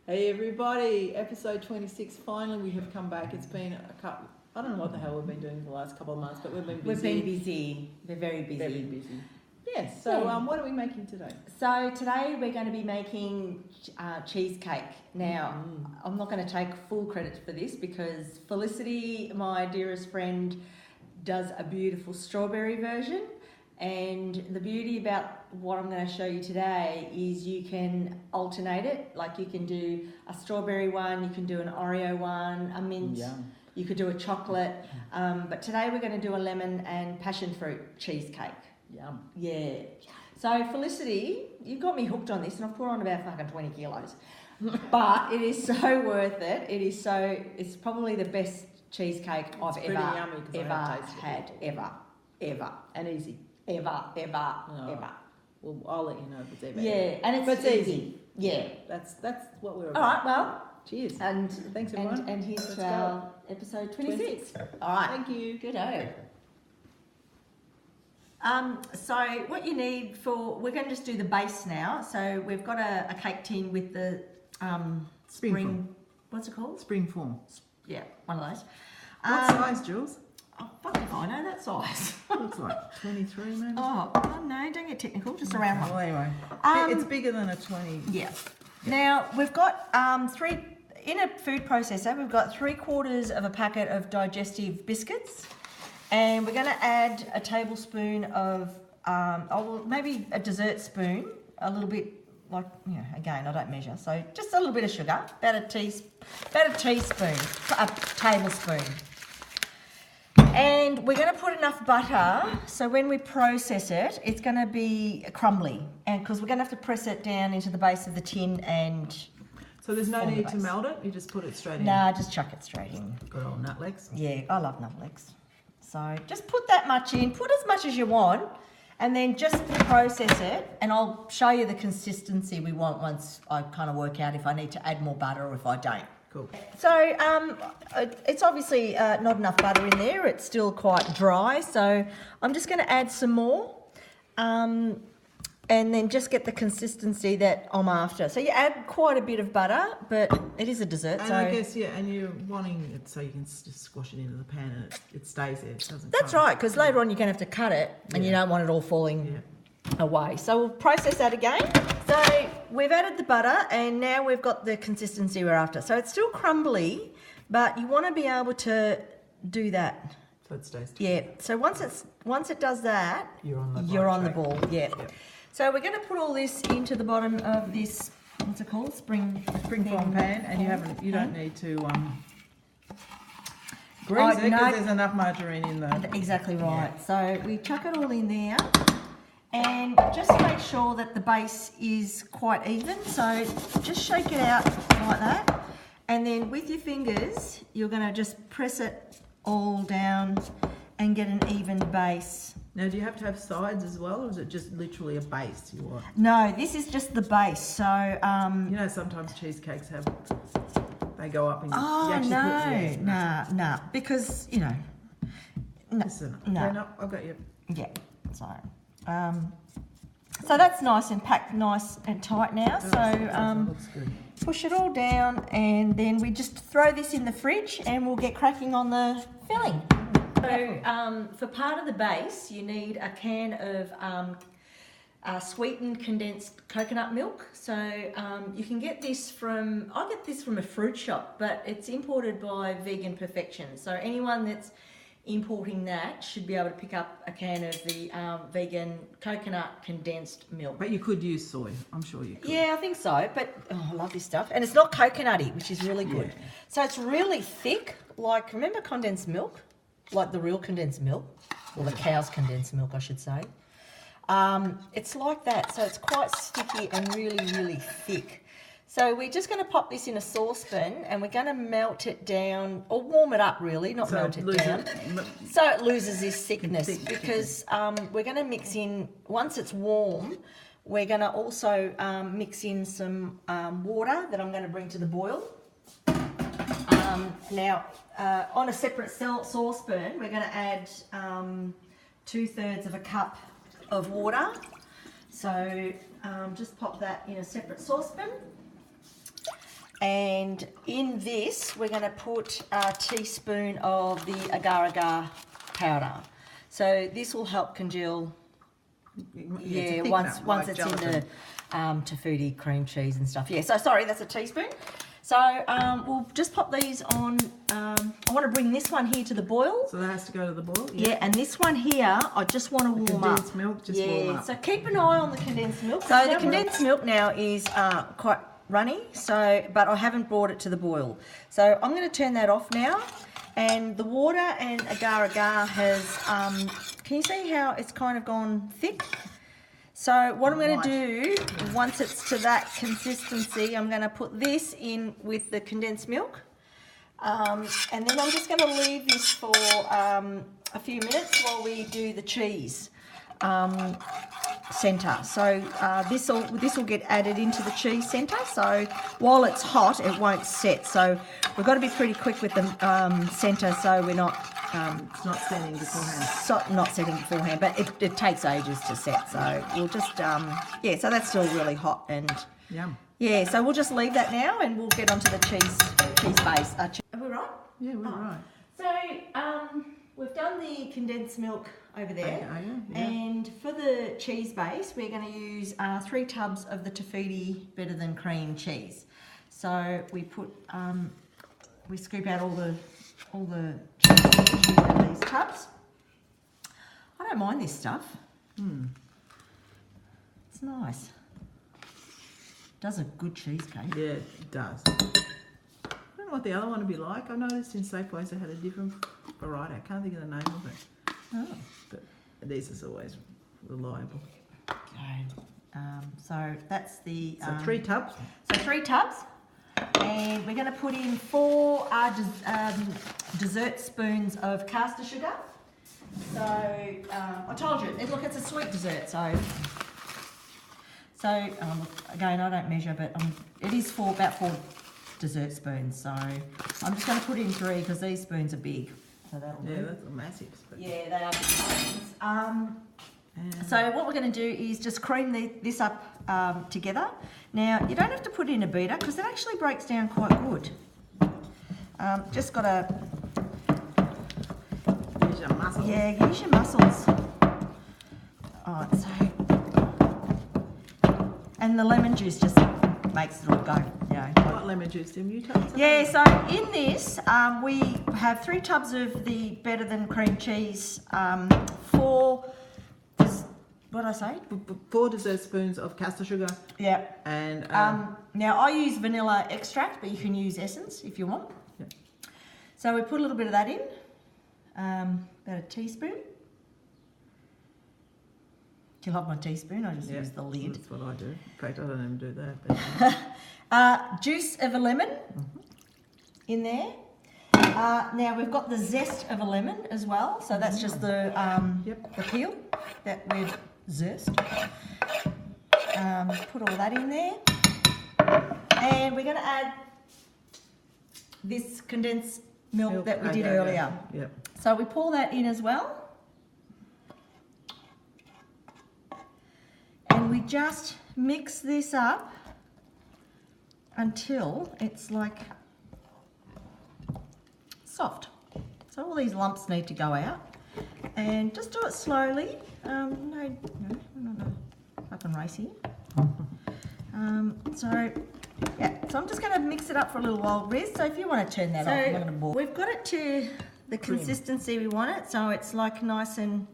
Hey everybody, episode 26. Finally, we have come back. It's been a couple. I don't know what the hell we've been doing for the last couple of months, but we've been busy. We've been busy. We're very busy. Very busy. Yes. So, what are we making today? So today we're going to be making cheesecake. Now, I'm not going to take full credit for this because Felicity, my dearest friend, does a beautiful strawberry version. And the beauty about what I'm going to show you today is you can alternate it. Like you can do a strawberry one, you can do an Oreo one, a mint, you could do a chocolate. But today we're going to do a lemon and passion fruit cheesecake. Yum. Yeah. So Felicity, you've got me hooked on this and I've put on about fucking 20 kilos. But it is so worth it. It's probably the best cheesecake I've ever had. Ever. And easy. Ever. Well, I'll let you know if it's ever. Yeah, and it's easy. Yeah. That's what we're about. All right, well. Cheers. And thanks everyone. And here's to our episode 26. All right. Thank you. Good-o. So what you need we're going to just do the base now. So we've got a cake tin with the spring, what's it called? Spring form. Yeah, one of those. What size, Jules? Oh, fuck if I know that size. Looks like 23 maybe. Oh, no, don't get technical, just around one. Well, anyway, it's bigger than a 20. Yeah. Now, we've got in a food processor, we've got 3/4 of a packet of digestive biscuits. And we're going to add a tablespoon of, maybe a dessert spoon, a little bit, again, I don't measure, so just a little bit of sugar, about a tablespoon. And we're going to put enough butter, so when we process it, it's going to be crumbly, and because we're going to have to press it down into the base of the tin and... So there's no need to melt it, you just put it straight in? Nah, just chuck it straight in. Good old nut legs? Yeah, I love nut legs. So just put that much in, put as much as you want, and then just process it, and I'll show you the consistency we want once I kind of work out if I need to add more butter or if I don't. Cool. So it's obviously not enough butter in there, it's still quite dry, so I'm just going to add some more. And then just get the consistency that I'm after. So you add quite a bit of butter, but it is a dessert. And I guess, and you're wanting it so you can just squash it into the pan and it stays there. It doesn't. That's right, because later on you're going to have to cut it and you don't want it all falling away. So we'll process that again. So we've added the butter and now we've got the consistency we're after. So it's still crumbly, but you want to be able to do that. So it stays. Yeah. So once it does that, you're on the ball. Yeah. Yep. So we're going to put all this into the bottom of this, what's it called? Spring form pan, and you don't need to grease it because there's enough margarine in there. Exactly right. Yeah. So we chuck it all in there, and just make sure that the base is quite even. So just shake it out like that, and then with your fingers, you're going to just press it all down and get an even base. Now, do you have to have sides as well, or is it just literally a base you want? No, this is just the base. So, sometimes cheesecakes they go up and you actually no, because, No, I've got you. Yeah, sorry. So that's nice and packed, nice and tight now. Looks good. Push it all down, and then we just throw this in the fridge, and we'll get cracking on the filling. So for part of the base, you need a can of sweetened condensed coconut milk. So you can get this I get this from a fruit shop, but it's imported by Vegan Perfection. So anyone that's importing that should be able to pick up a can of the vegan coconut condensed milk. But you could use soy, I'm sure you could. Yeah, I think so, but I love this stuff. And it's not coconutty, which is really good. Yeah. So it's really thick, remember condensed milk? Like the real condensed milk, or the cow's condensed milk, I should say. It's like that, so it's quite sticky and really, really thick. So we're just going to pop this in a saucepan and we're going to melt it down, or warm it up really, not melt it down. So it loses this thickness because we're going to mix in, once it's warm, we're going to also mix in some water that I'm going to bring to the boil. Now, on a separate saucepan, we're going to add 2/3 of a cup of water. So just pop that in a separate saucepan. And in this, we're going to put a teaspoon of the agar-agar powder. So this will help congeal. Yeah, once it's in the tafuti cream cheese and stuff. Yeah, so sorry, that's a teaspoon. So we'll just pop these on. I want to bring this one here to the boil. So that has to go to the boil? Yeah, and this one here, I just want to warm up. Condensed milk, just warm up. So keep an eye on the condensed milk. So the condensed milk now is quite runny, but I haven't brought it to the boil. So I'm going to turn that off now. And the water and agar-agar has, can you see how it's kind of gone thick? So what I'm going to do, once it's to that consistency, I'm going to put this in with the condensed milk. And then I'm just going to leave this for a few minutes while we do the cheese centre. So this will get added into the cheese centre. So while it's hot, it won't set. So we've got to be pretty quick with the centre, so we're not. It's not setting beforehand. Not setting beforehand, but it takes ages to set. So we'll just yeah. So that's still really hot and yum. Yeah. So we'll just leave that now, and we'll get onto the cheese base. Are we right? Yeah, we're right. So we've done the condensed milk over there, yeah. And for the cheese base, we're going to use 3 tubs of the tafuti better than cream cheese. So we put we scoop out all the cheese out of these tubs. I don't mind this stuff. It's nice. Does a good cheesecake. Yeah, it does. I don't know what the other one would be like. I noticed in Safeways they had a different variety. I can't think of the name of it. Oh. But this is always reliable. Okay. So that's the... So 3 tubs? So 3 tubs. And we're going to put in 4 dessert spoons of caster sugar. So I told you, look, it's a sweet dessert. So again, I don't measure, but it is about 4 dessert spoons. So I'm just going to put in 3 because these spoons are big. So that'll do. That's massive. Yeah, they are big spoons. So what we're going to do is just cream this up together. Now, you don't have to put it in a beater because it actually breaks down quite good. Just got to... Use your muscles. Yeah, use your muscles. Alright, so... And the lemon juice just makes it all go. What lemon juice do you tell us? Yeah, so in this, we have 3 tubs of the better than cream cheese, 4... What did I say? 4 dessert spoons of caster sugar. Yeah. And now I use vanilla extract, but you can use essence if you want. Yeah. So we put a little bit of that in, about a teaspoon. Do you like my teaspoon? I just use the lid. That's what I do. In fact, I don't even do that. But juice of a lemon in there. Now we've got the zest of a lemon as well. So that's just the peel that we've zest. Put all that in there. And we're going to add this condensed milk that we did earlier. Yep. So we pour that in as well. And we just mix this up until it's like soft. So all these lumps need to go out. And just do it slowly. No, fucking race here. So I'm just going to mix it up for a little while, Riz. So if you want to turn that off, I'm going to boil. We've got it to the consistency we want it. So it's like nice and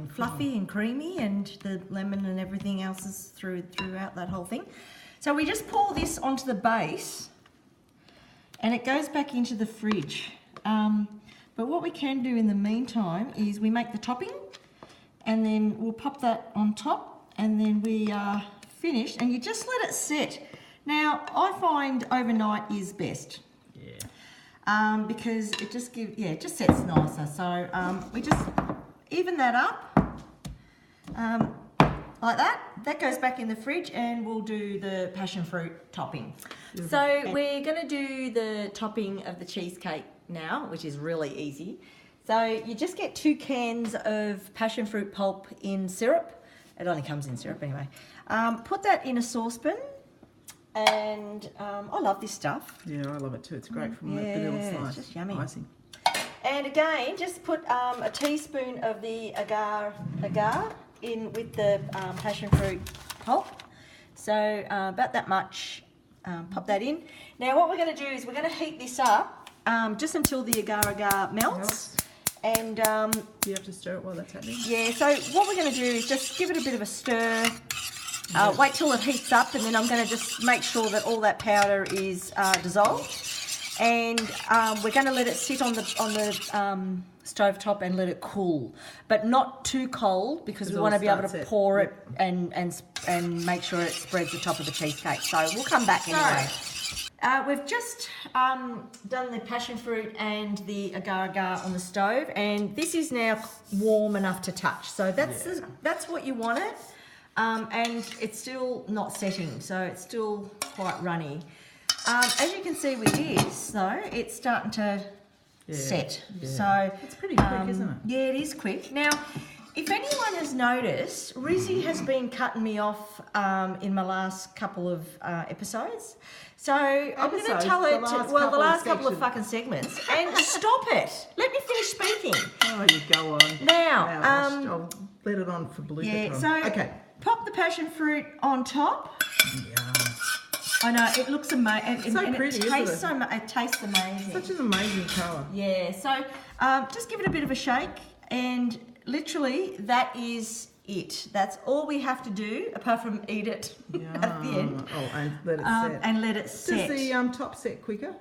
fluffy and creamy, and the lemon and everything else is throughout that whole thing. So we just pour this onto the base, and it goes back into the fridge. But what we can do in the meantime is we make the topping, and then we'll pop that on top, and then we are finished. And you just let it set. Now I find overnight is best. Yeah. Because it just it just sets nicer. So we just even that up like that. That goes back in the fridge, and we'll do the passion fruit topping. Mm-hmm. So we're going to do the topping of the cheesecake now, which is really easy. So you just get 2 cans of passion fruit pulp in syrup. It only comes in syrup anyway. Put that in a saucepan. And I love this stuff. Yeah, I love it too. It's great from the Yeah, vanilla it's slice. just yummy. Icing. And again, just put a teaspoon of the agar in with the passion fruit pulp. So about that much. Pop that in. Now what we're going to do is we're going to heat this up just until the agar melts. And Do you have to stir it while that's happening? yeah, so what we're going to do is just give it a bit of a stir. Wait till it heats up, and then I'm going to just make sure that all that powder is dissolved. And we're going to let it sit on the stove top and let it cool, but not too cold because we want to be able to pour it and make sure it spreads the top of the cheesecake. So we'll come back anyway. We've just done the passion fruit and the agar on the stove, and this is now warm enough to touch. So that's what you want it. And it's still not setting, so it's still quite runny. As you can see with this, though, it's starting to set. Yeah. So it's pretty quick, isn't it? Yeah, it is quick. Now, if anyone has noticed, Rizzy has been cutting me off in my last couple of episodes. So I'm going to tell her the last couple of fucking segments, and stop it. Let me finish speaking. Oh, you go on. Now, I'll let it on for blooper yeah. time. So okay. Pop the passion fruit on top. Yeah. I know, it looks amazing. It's so pretty, isn't it? It tastes amazing. Such an amazing colour. Yeah, so just give it a bit of a shake, and literally that is it. That's all we have to do, apart from eat it at the end. Oh, and let it set. And let it set. Does the top set quicker?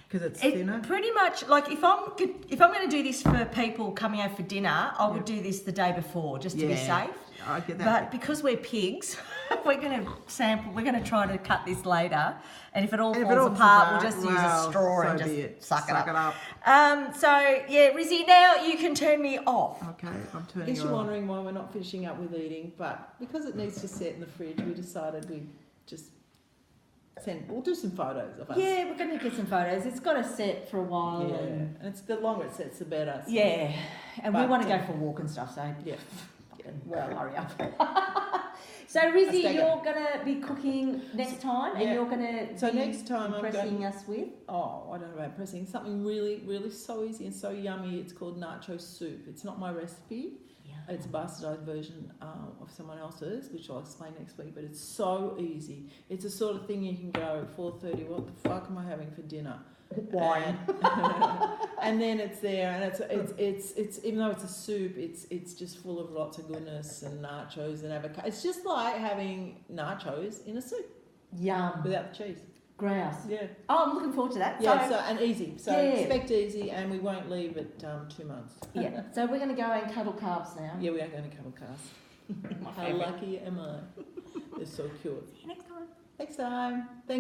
Because it's thinner? Pretty much, like if I'm going to do this for people coming out for dinner, I would do this the day before just to be safe. I get that. But because we're pigs, we're going to sample. We're going to try to cut this later, and if it all falls apart, we'll just use a straw and just suck it up. So yeah, Rizzy, now you can turn me off. Okay, I'm turning I guess it you're off. wondering why we're not finishing up with eating, but because it needs to set in the fridge, we decided we'd just we'll do some photos of us. Yeah, we're going to get some photos. It's got to set for a while. Yeah, And and it's the longer it sets, the better. So. yeah, and we But, want to go for a walk and stuff. So Yeah. well, hurry up. So Rizzy, you're going to be cooking next time, and you're going to So next time I'm impressing us with. Oh, I don't know about pressing. Something really, really so easy and so yummy. It's called nacho soup. It's not my recipe. Yeah. It's a bastardized version of someone else's, which I'll explain next week. But it's so easy. It's the sort of thing you can go at 4:30. What the fuck am I having for dinner? Wine. And then it's there, and it's even though it's a soup, it's just full of lots of goodness and nachos and avocado. It's just like having nachos in a soup Yum. without the cheese. Grouse. Yeah. Oh, I'm looking forward to that. Yeah, so and easy. So Yeah. expect easy, and we won't leave it 2 months. Yeah. So we're going to go and cuddle calves now. Yeah, we are going to cuddle cars. My How favourite. lucky am I? They're so cute. See you next time. Next time. Thank